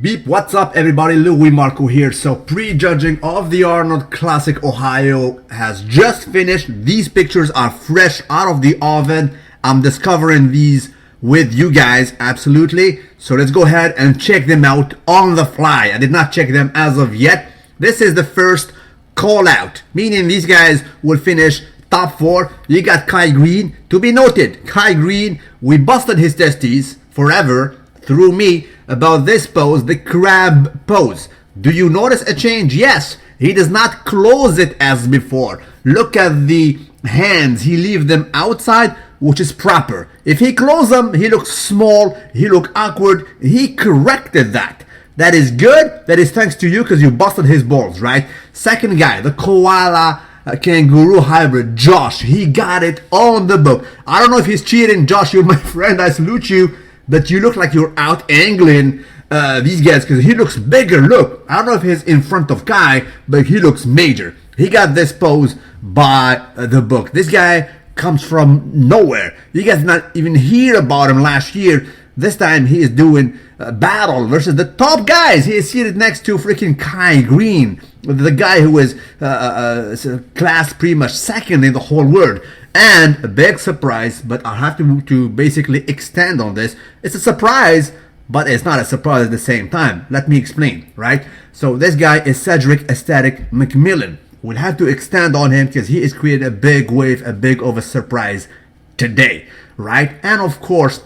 Beep, what's up everybody, luimarco here. So prejudging of the Arnold Classic Ohio has just finished. These pictures are fresh out of the oven. I'm discovering these with you guys, absolutely. So let's go ahead and check them out on the fly. I did not check them as of yet. This is the first call out, meaning these guys will finish top 4. You got Kai Green. To be noted, Kai Green, we busted his testes forever through me about this pose, the crab pose. Do you notice a change? Yes, he does not close it as before. Look at the hands, he leaves them outside, which is proper. If he closes them, he looks small, he looks awkward. He corrected that. That is good. That is thanks to you because you busted his balls, right? Second guy, the koala kangaroo hybrid, Josh. He got it on the book. I don't know if he's cheating. Josh, you're my friend, I salute you. But you look like you're out angling these guys because he looks bigger. Look, I don't know if he's in front of Kai, but he looks major. He got this pose by the book. This guy comes from nowhere. You guys not even hear about him last year. This time he is doing battle versus the top guys. He is seated next to freaking Kai Green, the guy who is class pretty much second in the whole world. And a big surprise, but I have to basically extend on this. It's a surprise, but it's not a surprise at the same time. Let me explain, right? So this guy is Cedric Aesthetic McMillan. We'll have to extend on him because he has created a big wave, a big of a surprise today, right? And of course,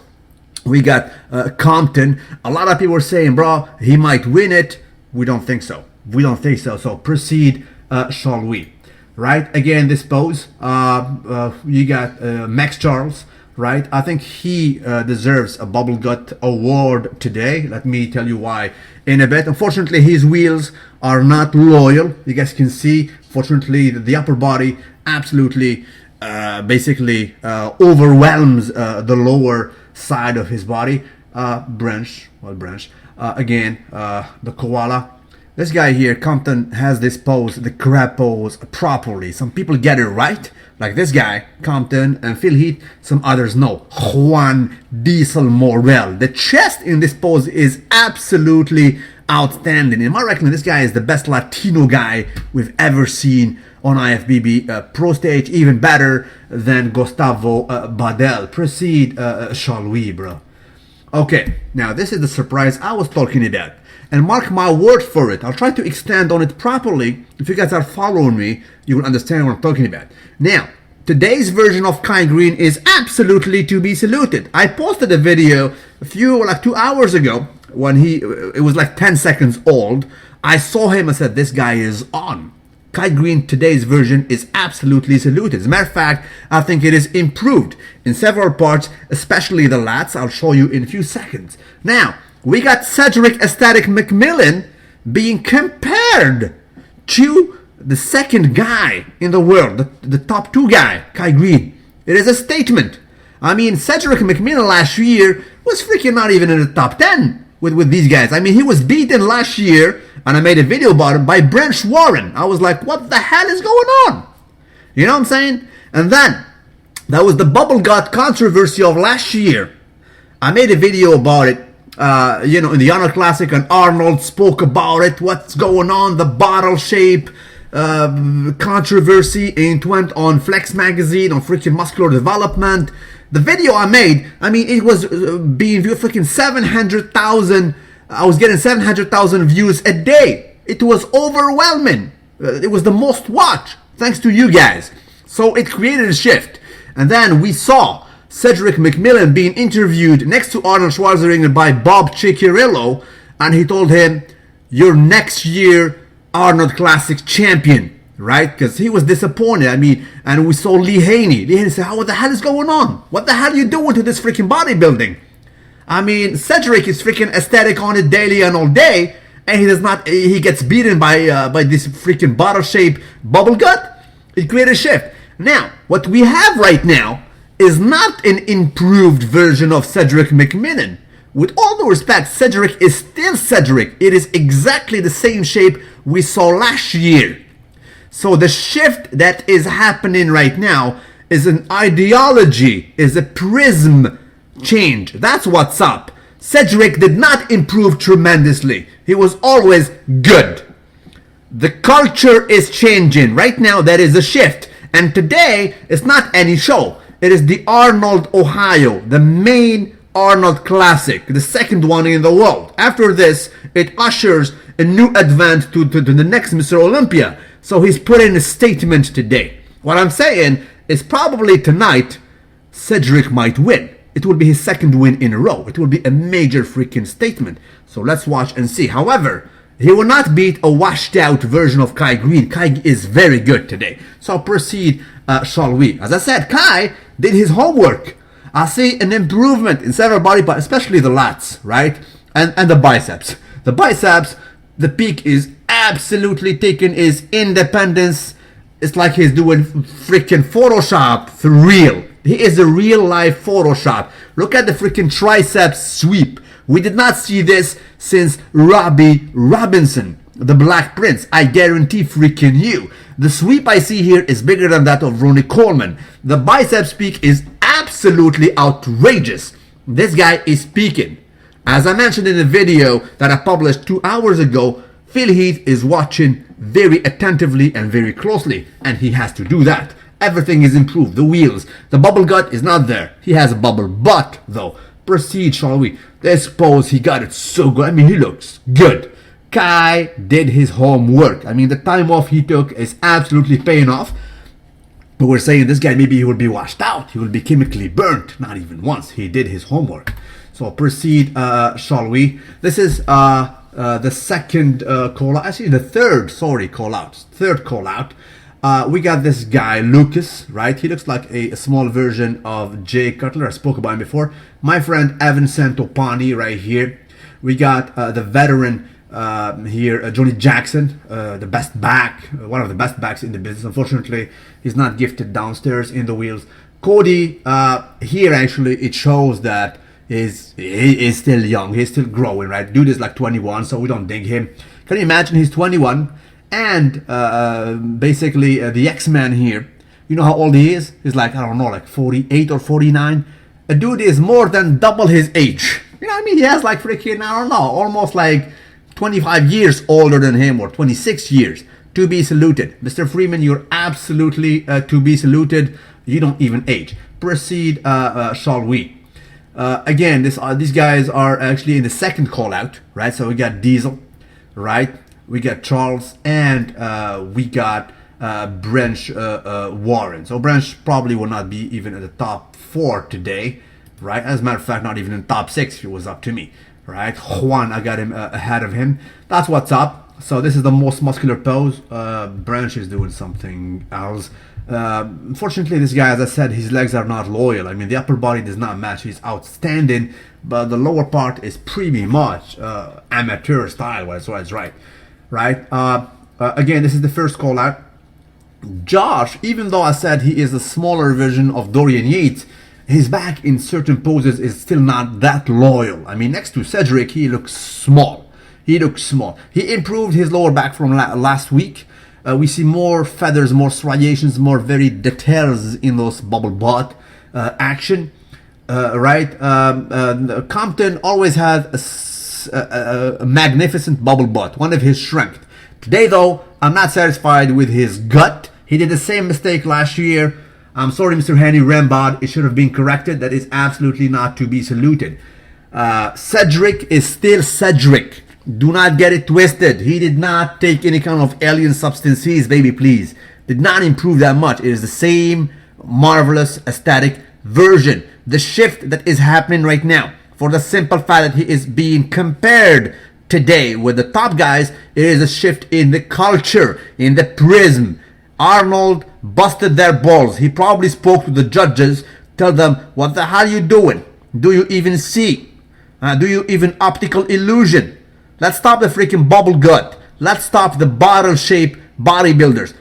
we got Compton. A lot of people are saying, bro, he might win it. We don't think so. We don't think so. So proceed, shall we? Right, again, this pose, you got Max Charles, right? I think he deserves a Bubble Gut award today. Let me tell you why in a bit. Unfortunately, his wheels are not loyal. You guys can see, fortunately, the upper body absolutely, basically overwhelms the lower side of his body. Again, the koala. This guy here, Compton, has this pose, the crab pose, properly. Some people get it right, like this guy, Compton, and Phil Heath. Some others no. Juan Diesel Morel. The chest in this pose is absolutely outstanding. In my reckoning, this guy is the best Latino guy we've ever seen on IFBB Pro Stage, even better than Gustavo Badel. Proceed, shall we, bro? Okay, now this is the surprise I was talking about. And mark my word for it, I'll try to extend on it properly. If you guys are following me, you will understand what I'm talking about. Now, today's version of Kai Green is absolutely to be saluted. I posted a video like 2 hours ago when it was like 10 seconds old. I saw him and said, this guy is on. Kai Green, today's version, is absolutely saluted. As a matter of fact, I think it is improved in several parts, especially the lats. I'll show you in a few seconds. Now, we got Cedric Aesthetic McMillan being compared to the second guy in the world, the top 2 guy, Kai Green. It is a statement. I mean, Cedric McMillan last year was freaking not even in the top 10 with these guys. I mean, he was beaten last year, and I made a video about him, by Brent Warren. I was like, what the hell is going on? You know what I'm saying? And then, that was the Bubble Gut controversy of last year. I made a video about it. In the Arnold Classic, and Arnold spoke about it, what's going on, the bottle shape controversy, and it went on Flex Magazine, on freaking Muscular Development. The video I made, I mean, it was being viewed freaking 700,000, I was getting 700,000 views a day. It was overwhelming. It was the most watched, thanks to you guys. So it created a shift. And then we saw Cedric McMillan being interviewed next to Arnold Schwarzenegger by Bob Cicciarillo, and he told him, you're next year Arnold Classic champion, right? Because he was disappointed. I mean, and we saw Lee Haney. Lee Haney said, what the hell is going on? What the hell are you doing to this freaking bodybuilding? I mean, Cedric is freaking aesthetic on it daily and all day, and he gets beaten by this freaking bottle-shaped bubble gut. It created a shift. Now, what we have right now is not an improved version of Cedric McMillan. With all due respect, Cedric is still Cedric. It is exactly the same shape we saw last year. So the shift that is happening right now is an ideology, is a prism change. That's what's up. Cedric did not improve tremendously. He was always good. The culture is changing. Right now there is a shift. And today it's not any show. It is the Arnold, Ohio, the main Arnold Classic, the second one in the world. After this, it ushers a new advance to the next Mr. Olympia. So he's putting a statement today. What I'm saying is probably tonight, Cedric might win. It will be his second win in a row. It will be a major freaking statement. So let's watch and see. However, he will not beat a washed out version of Kai Green. Kai is very good today. So proceed, shall we? As I said, Kai did his homework. I see an improvement in several body parts, especially the lats, right? And the biceps. The biceps, the peak is absolutely taking his independence. It's like he's doing freaking Photoshop for real. He is a real life Photoshop. Look at the freaking triceps sweep. We did not see this since Robbie Robinson, the Black Prince. I guarantee freaking you. The sweep I see here is bigger than that of Ronnie Coleman. The biceps peak is absolutely outrageous. This guy is peaking. As I mentioned in the video that I published 2 hours ago, Phil Heath is watching very attentively and very closely, and he has to do that. Everything is improved. The wheels, the bubble gut is not there. He has a bubble butt though. Proceed, shall we? This pose, he got it so good. I mean, he looks good. Kai did his homework. I mean, the time off he took is absolutely paying off. But we're saying this guy, maybe he will be washed out. He will be chemically burnt. Not even once. He did his homework. So proceed, shall we? This is the second call out. Actually, the third, call out. Third call out. We got this guy, Lucas, right? He looks like a small version of Jay Cutler. I spoke about him before. My friend Evan Santopani right here. We got the veteran here, Johnny Jackson, the best back, one of the best backs in the business. Unfortunately, he's not gifted downstairs in the wheels. Cody, here actually, it shows that he is still young. He's still growing, right? Dude is like 21, so we don't dig him. Can you imagine he's 21? And basically the X-Man here, you know how old he is? He's like, I don't know, like 48 or 49. A dude is more than double his age. You know what I mean? He has like freaking, I don't know, almost like 25 years older than him, or 26 years. To be saluted. Mr. Friedman, you're absolutely to be saluted. You don't even age. Proceed, shall we? Again, these guys are actually in the second call out, right? So we got Diesel, right? We got Charles, and we got Branch Warren. So Branch probably will not be even in the top 4 today, right? As a matter of fact, not even in the top 6 if it was up to me, right? Juan, I got him ahead of him. That's what's up. So this is the most muscular pose. Branch is doing something else. Unfortunately, this guy, as I said, his legs are not loyal. I mean, the upper body does not match. He's outstanding, but the lower part is pretty much amateur style. So that's right. Right? Again, this is the first call out. Josh, even though I said he is a smaller version of Dorian Yates, his back in certain poses is still not that loyal. I mean, next to Cedric, he looks small. He looks small. He improved his lower back from last week. We see more feathers, more striations, more very details in those bubble butt action. Right? Compton always had a magnificent bubble butt, one of his strengths. Today, though, I'm not satisfied with his gut. He did the same mistake last year. I'm sorry, Mr. Henry Rambod. It should have been corrected. That is absolutely not to be saluted. Cedric is still Cedric. Do not get it twisted. He did not take any kind of alien substances, baby, please. Did not improve that much. It is the same marvelous aesthetic version. The shift that is happening right now, for the simple fact that he is being compared today with the top guys, it is a shift in the culture, in the prism. Arnold busted their balls. He probably spoke to the judges, tell them, what the hell are you doing? Do you even see? Do you even optical illusion? Let's stop the freaking bubble gut. Let's stop the bottle shape bodybuilders.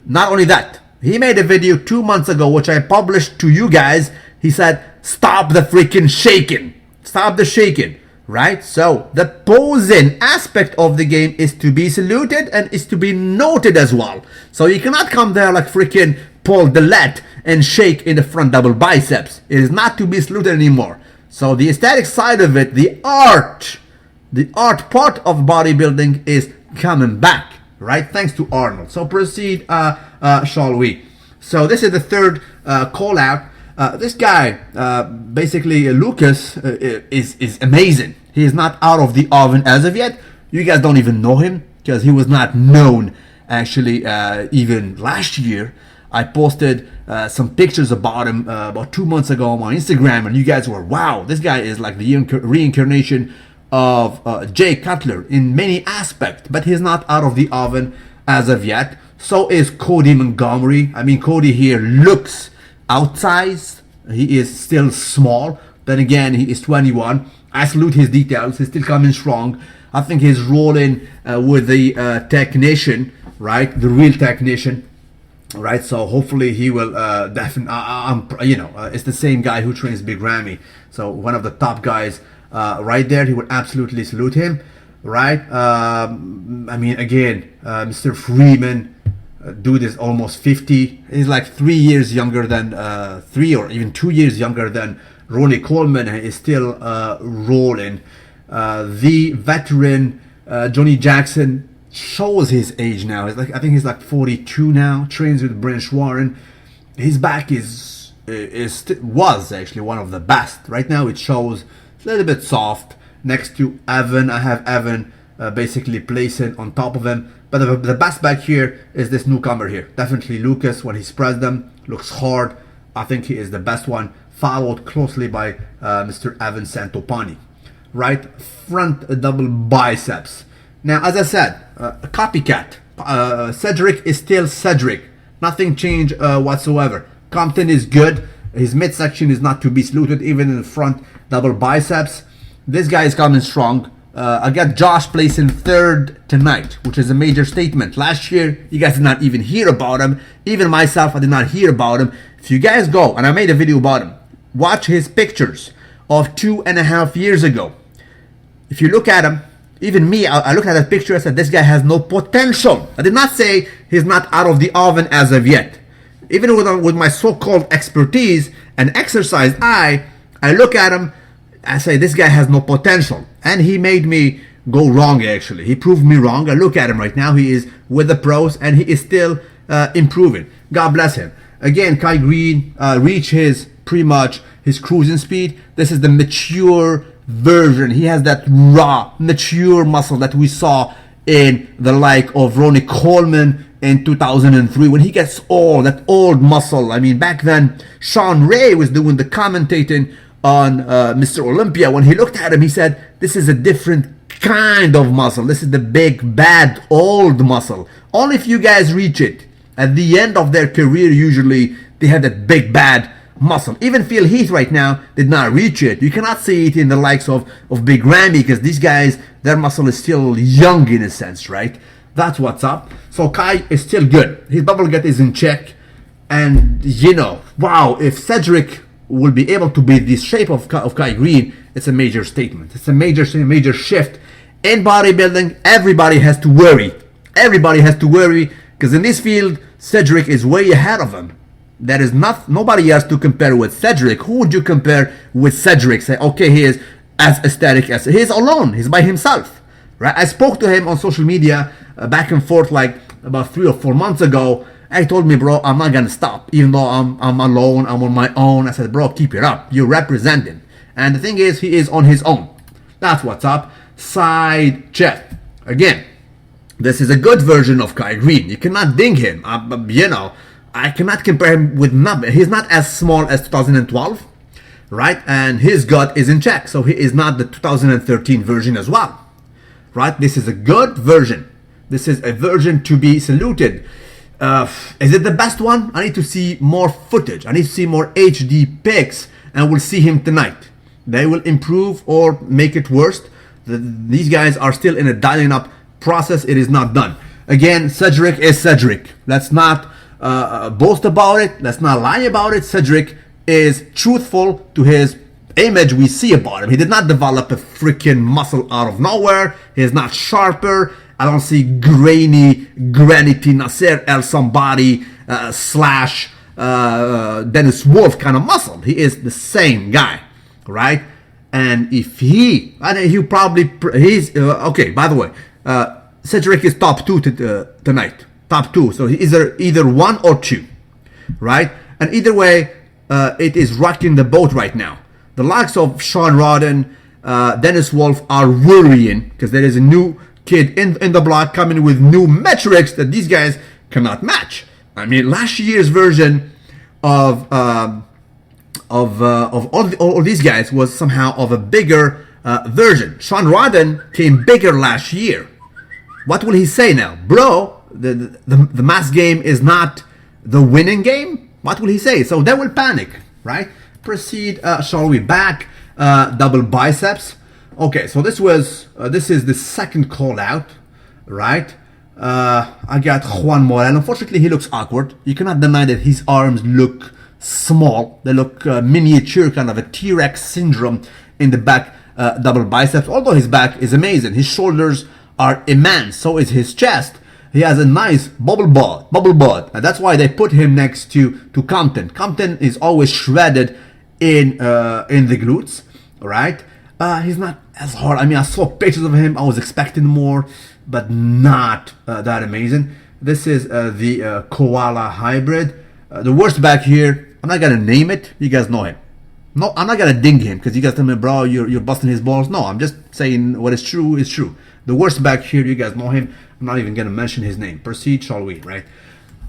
Not only that, he made a video 2 months ago, which I published to you guys. He said, stop the freaking shaking. Stop the shaking. Right? So the posing aspect of the game is to be saluted and is to be noted as well. So you cannot come there like freaking Paul Dillette and shake in the front double biceps. It is not to be saluted anymore. So the aesthetic side of it, the art part of bodybuilding is coming back, right? Thanks to Arnold. So proceed, shall we? So this is the third call out. This guy, basically Lucas, is amazing. He is not out of the oven as of yet. You guys don't even know him because he was not known actually even last year. I posted some pictures about him about 2 months ago on my Instagram, and you guys were, wow, this guy is like the reincarnation of Jay Cutler in many aspects, but he's not out of the oven as of yet. So is Cody Montgomery. I mean, Cody here looks outsized. He is still small. Then again, he is 21. I salute his details. He's still coming strong. I think he's rolling with the technician, right? The real technician, right? So hopefully he will definitely, it's the same guy who trains Big Ramy. So one of the top guys right there. He would absolutely salute him, right? I mean, again, Mr. Friedman, dude is almost 50. He's like 3 years younger than 3 or even 2 years younger than Ronnie Coleman, and is still rolling. The veteran Johnny Jackson shows his age now. He's like, I think he's like 42 now. Trains with Branch Warren. His back was actually one of the best. Right now it shows a little bit soft next to Evan. I have Evan basically placing on top of him. But the best back here is this newcomer here. Definitely Lucas, when he spreads them, looks hard. I think he is the best one, followed closely by Mr. Evan Santopani. Right, front double biceps. Now, as I said, a copycat. Cedric is still Cedric. Nothing changed whatsoever. Compton is good. His midsection is not to be saluted, even in the front double biceps. This guy is coming strong. I got Josh placing third tonight, which is a major statement. Last year, you guys did not even hear about him. Even myself, I did not hear about him. If you guys go, and I made a video about him, watch his pictures of 2.5 years ago. If you look at him, even me, I looked at that picture, I said, this guy has no potential. I did not say he's not out of the oven as of yet. Even with my so-called expertise and exercise eye, I look at him, I say, this guy has no potential. And he made me go wrong, actually. He proved me wrong. I look at him right now. He is with the pros, and he is still improving. God bless him. Again, Kai Green reached pretty much his cruising speed. This is the mature version. He has that raw, mature muscle that we saw in the like of Ronnie Coleman in 2003 when he gets old, that old muscle. I mean, back then, Sean Ray was doing the commentating on Mr. Olympia. When he looked at him, he said, this is a different kind of muscle. This is the big, bad, old muscle. Only if you guys reach it. At the end of their career, usually, they have that big, bad muscle. Even Phil Heath right now did not reach it. You cannot see it in the likes of Big Ramy, because these guys, their muscle is still young in a sense, right? That's what's up. So Kai is still good. His bubble gut is in check. And, wow, if Cedric will be able to beat this shape of Kai Green, it's a major statement. It's a major shift. In bodybuilding, everybody has to worry. Everybody has to worry, because in this field, Cedric is way ahead of him. There is nobody else to compare with Cedric. Who would you compare with Cedric? Say, okay, he is as aesthetic as he is alone. He's by himself, right? I spoke to him on social media back and forth like about 3 or 4 months ago. And he told me, bro, I'm not gonna stop, even though I'm alone. I'm on my own. I said, bro, keep it up. You're representing. And the thing is, he is on his own. That's what's up. Side chest. Again, this is a good version of Kai Green. You cannot ding him. I cannot compare him with nothing. He's not as small as 2012, right? And his gut is in check. So he is not the 2013 version as well, right? This is a good version. This is a version to be saluted. Is it the best one? I need to see more footage. I need to see more HD pics, and we'll see him tonight. They will improve or make it worse. These guys are still in a dialing up process. It is not done. Again, Cedric is Cedric. Let's not boast about it. Let's not lie about it. Cedric is truthful to his image we see about him. He did not develop a freaking muscle out of nowhere. He is not sharper. I don't see granity Nasser El somebody / Dennis Wolf kind of muscle. He is the same guy, right? And if he probably, he's, okay, by the way, Cedric is top 2 tonight. Top 2. So he's either 1 or 2. Right? And either way, it is rocking the boat right now. The likes of Sean Rodden, Dennis Wolf are worrying because there is a new kid in the block coming with new metrics that these guys cannot match. I mean, last year's version of all these guys was somehow of a bigger version. Sean Rodden came bigger last year. What will he say now? Bro, the mass game is not the winning game? What will he say? So they will panic, right? Proceed, shall we? Back, double biceps. Okay, so this is the second call out, right? I got Juan Morel. Unfortunately, he looks awkward. You cannot deny that his arms look small. They look miniature, kind of a T-Rex syndrome in the back double biceps. Although his back is amazing. His shoulders are immense. So is his chest. He has a nice bubble butt. And that's why they put him next to Compton. Compton is always shredded in the glutes, right? He's not as hard. I mean, I saw pictures of him. I was expecting more, but not that amazing. This is the Koala hybrid. The worst back here, I'm not gonna name it. You guys know him. No, I'm not gonna ding him because you guys tell me, bro, you're busting his balls. No, I'm just saying what is true is true. The worst back here, you guys know him. I'm not even gonna mention his name. Proceed, shall we? Right?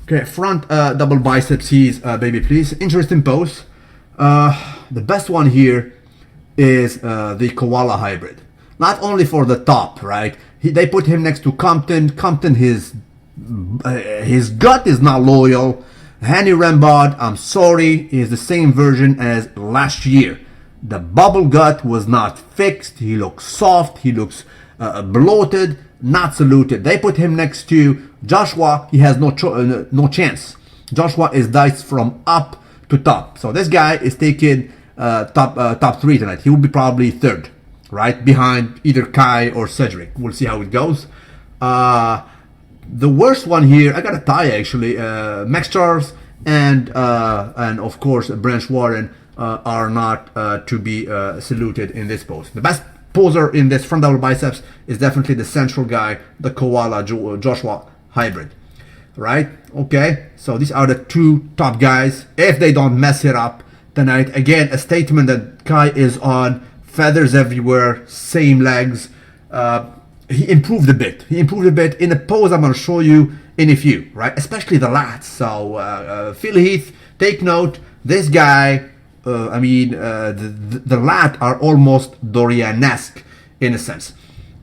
Okay, front double biceps. He's baby, please. Interesting pose. The best one here is the Koala hybrid. Not only for the top, right? They put him next to Compton. Compton, his gut is not loyal. Henny Rambod, I'm sorry, is the same version as last year. The bubble gut was not fixed. He looks soft. He looks bloated, not saluted. They put him next to Joshua. He has no chance. Joshua is diced from up to top. So this guy is taking top 3 tonight. He will be probably 3rd, right? Behind either Kai or Cedric. We'll see how it goes. The worst one here, I got a tie actually. Max Charles and of course Branch Warren are not to be saluted in this pose. The best poser in this front double biceps is definitely the central guy, the Koala Joshua hybrid, right? Okay, so these are the 2 top guys. If they don't mess it up tonight, again, a statement that Kai is on feathers everywhere, same legs. He improved a bit. In a pose I'm going to show you in a few, right? Especially the lats. So Phil Heath, take note. This guy, the lat are almost Dorian-esque in a sense.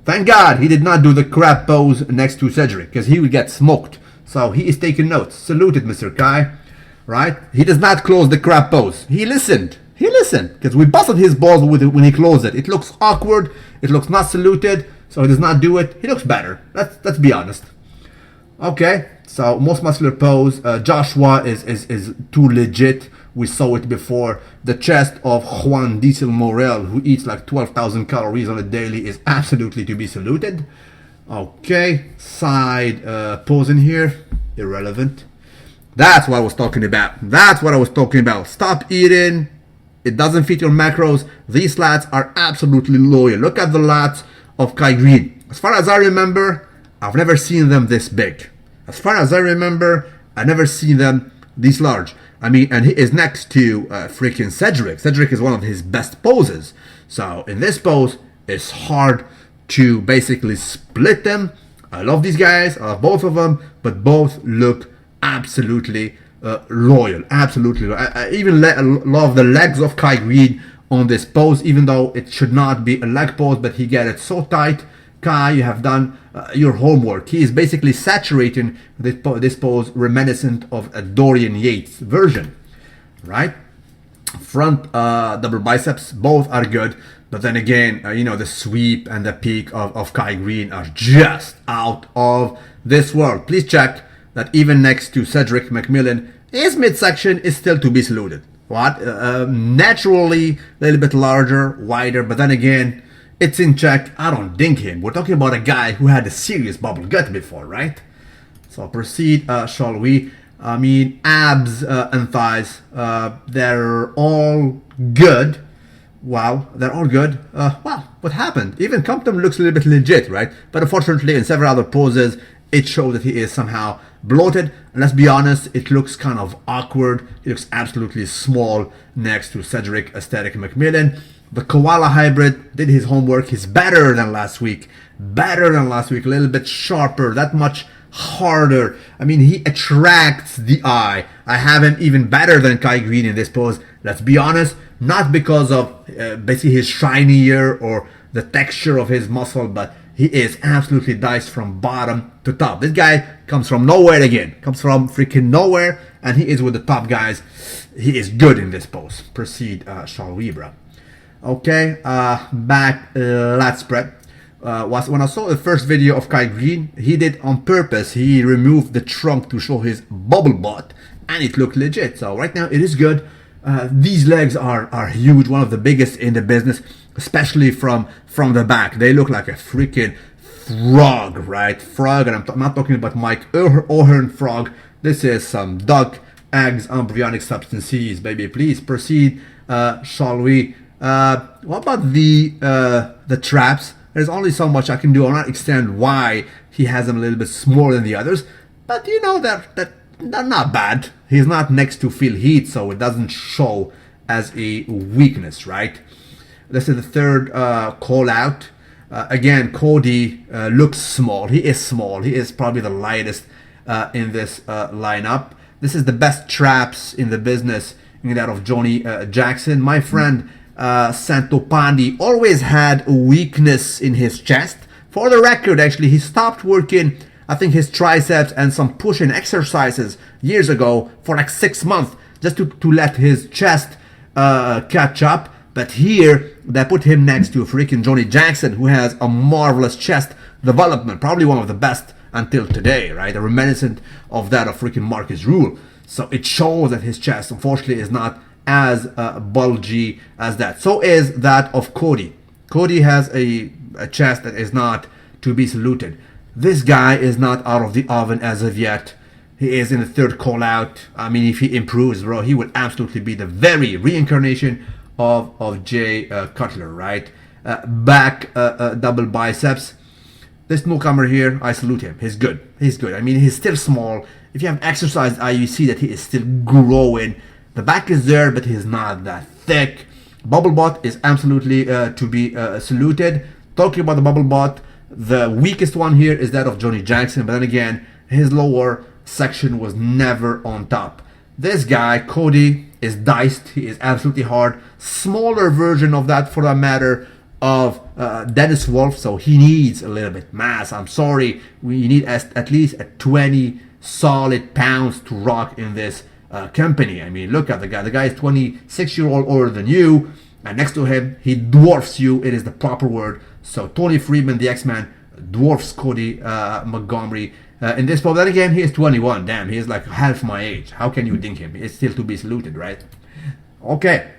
Thank God he did not do the crab pose next to Cedric because he would get smoked. So he is taking notes. Saluted, Mr. Kai, right? He does not close the crab pose. He listened because we busted his balls when he closed it. It looks awkward. It looks not saluted. So he does not do it. He looks better. Let's be honest. Okay, so most muscular pose. Joshua is too legit. We saw it before. The chest of Juan Diesel Morel, who eats like 12,000 calories on a daily, is absolutely to be saluted. Okay, side pose in here, irrelevant. That's what I was talking about. Stop eating. It doesn't fit your macros. These lats are absolutely loyal. Look at the lats of Kai Green. As far as I remember, I've never seen them this big. As far as I remember, I've never seen them this large. I mean, and he is next to freaking Cedric. Cedric is one of his best poses. So in this pose, it's hard to basically split them. I love these guys. I love both of them, but both look absolutely loyal. Absolutely loyal. I even love the legs of Kai Green on this pose, even though it should not be a leg pose, but he got it so tight. Kai, you have done your homework. He is basically saturating this pose reminiscent of a Dorian Yates version, right? Front double biceps, both are good, but then again, the sweep and the peak of Kai Green are just out of this world. Please check that even next to Cedric McMillan, his midsection is still to be saluted. Naturally a little bit larger, wider, but then again, it's in check. I don't dink him. We're talking about a guy who had a serious bubble gut before, right? So proceed, shall we? I mean, abs and thighs, they're all good, Wow, they're all good. Wow, what happened? Even Compton looks a little bit legit, right? But unfortunately, in several other poses, it shows that he is somehow bloated. And let's be honest, it looks kind of awkward. He looks absolutely small next to Cedric Aesthetic McMillan. The Koala Hybrid did his homework. He's better than last week. Better than last week. A little bit sharper. That much harder. I mean, he attracts the eye. I have him even better than Kai Green in this pose. Let's be honest. Not because of basically his shinier or the texture of his muscle, but he is absolutely diced from bottom to top. This guy comes from nowhere again. Comes from freaking nowhere, and he is with the top guys. He is good in this pose. Proceed, shall we, bro? Okay, back lat spread. Was when I saw the first video of Kai Green, he did on purpose. He removed the trunk to show his bubble butt, and it looked legit. So right now it is good. These legs are huge, one of the biggest in the business, especially from the back. They look like a freaking frog, right? Frog, and I'm not talking about Mike O'Hearn frog. This is some duck, eggs, embryonic substances, baby. Please proceed, shall we? What about the traps? There's only so much I can do. I'll not extend why he has them a little bit smaller than the others, but you know that they're not bad. He's not next to Phil Heath, so it doesn't show as a weakness, right? This is the third call out. Again, Cody looks small. He is small. He is probably the lightest in this lineup. This is the best traps in the business, in that of Johnny Jackson. My friend Santopandi always had a weakness in his chest. For the record, actually, he stopped working, I think, his triceps and some push-in exercises years ago for like 6 months, just to let his chest catch up. But here, they put him next to freaking Johnny Jackson, who has a marvelous chest development, probably one of the best until today, right? A reminiscent of that of freaking Marcus Rule. So it shows that his chest, unfortunately, is not as bulgy as that. So is that of Cody. Cody has a chest that is not to be saluted. This guy is not out of the oven as of yet. He is in the third call out. I mean, if he improves, bro, he would absolutely be the very reincarnation of Jay Cutler, right? Back double biceps. This newcomer here, I salute him. He's good. He's good. I mean, he's still small. If you have exercised eye, you see that he is still growing. The back is there, but he's not that thick. Bubble butt is absolutely to be saluted. Talking about the bubble butt, the weakest one here is that of Johnny Jackson. But then again, his lower section was never on top. This guy, Cody, is diced. He is absolutely hard. Smaller version of that, for that matter, of Dennis Wolf. So he needs a little bit mass. I'm sorry. We need at least 20 solid pounds to rock in this company. I mean, look at the guy. The guy is 26-year-old older than you, and next to him, he dwarfs you. It is the proper word. So Tony Friedman, the X-Man, dwarfs Cody Montgomery in this pose. Then again, he is 21. Damn, he is like half my age. How can you dink him? It's still to be saluted, right? Okay,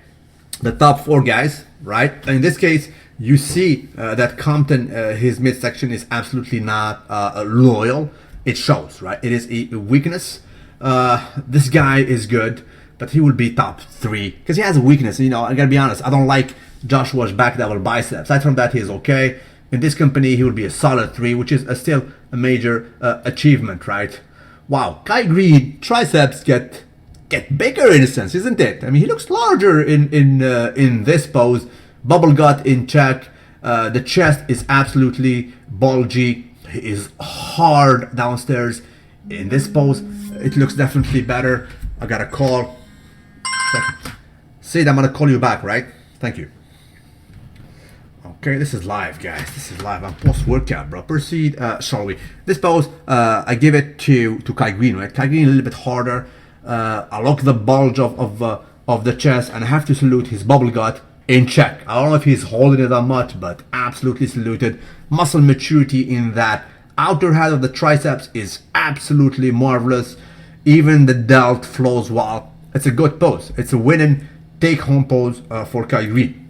the top four guys, right? In this case, you see that Compton, his midsection is absolutely not loyal. It shows, right? It is a weakness. This guy is good, but he will be top 3 because he has a weakness. You know, I gotta be honest, I don't like Joshua's back double biceps. Aside from that, he is okay. In this company, he will be a solid 3, which is still a major achievement, right? Wow, Kai Green triceps get bigger in a sense, isn't it? I mean, he looks larger in this pose. Bubble gut in check. The chest is absolutely bulgy. He is hard downstairs. In this pose, it looks definitely better. I got a call. Sid, I'm gonna call you back, right? Thank you. Okay, this is live, guys. This is live. I'm post-workout, bro. Proceed, shall we? This pose, I give it to Kai Green, right? Kai Green a little bit harder. I look the bulge of the chest, and I have to salute his bubble gut in check. I don't know if he's holding it that much, but absolutely saluted. Muscle maturity in that outer half of the triceps is absolutely marvelous. Even the delt flows well. It's a good pose. It's a winning take-home pose for Kai Green.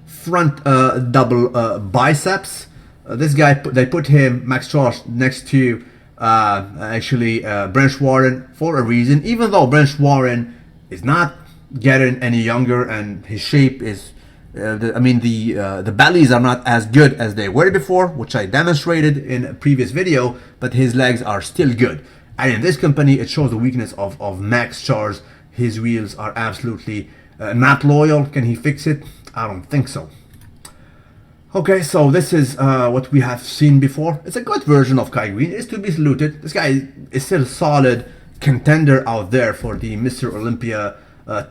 Front double biceps. This guy, they put him, Max Charles, next to Branch Warren for a reason. Even though Branch Warren is not getting any younger, and his shape is the bellies are not as good as they were before, which I demonstrated in a previous video, but his legs are still good. And in this company, it shows the weakness of Max Char's. His wheels are absolutely not loyal. Can he fix it? I don't think so. Okay, so this is what we have seen before. It's a good version of Kai Green. It's to be saluted. This guy is still a solid contender out there for the Mr. Olympia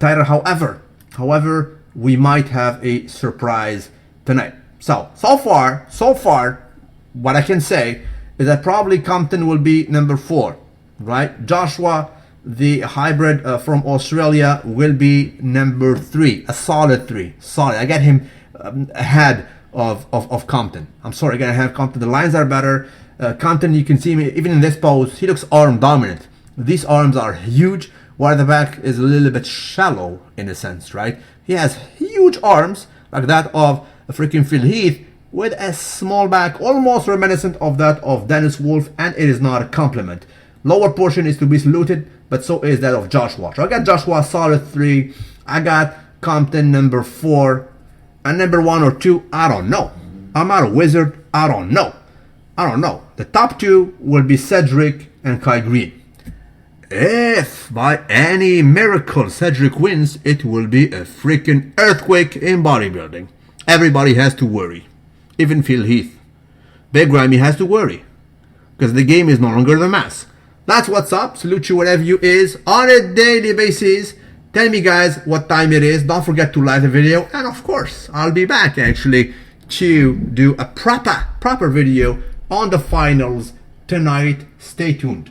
title. However, we might have a surprise tonight. So far, what I can say is that probably Compton will be number 4, right? Joshua, the hybrid from Australia, will be number 3, a solid 3. Solid. I get him ahead of Compton. I'm sorry, I gotta have Compton. The lines are better. Compton, you can see him even in this pose. He looks arm dominant. These arms are huge, while the back is a little bit shallow in a sense, right? He has huge arms like that of a freaking Phil Heath with a small back, almost reminiscent of that of Dennis Wolf, and it is not a compliment. Lower portion is to be saluted, but so is that of Joshua. So I got Joshua solid 3. I got Compton number 4. And number 1 or 2, I don't know. I'm not a wizard. I don't know. The top 2 will be Cedric and Kai Green. If by any miracle Cedric wins, it will be a freaking earthquake in bodybuilding. Everybody has to worry. Even Phil Heath. Big Ramy has to worry. Because the game is no longer the mass. That's what's up. Salute you whatever you is on a daily basis. Tell me guys what time it is. Don't forget to like the video. And of course, I'll be back actually to do a proper video on the finals tonight. Stay tuned.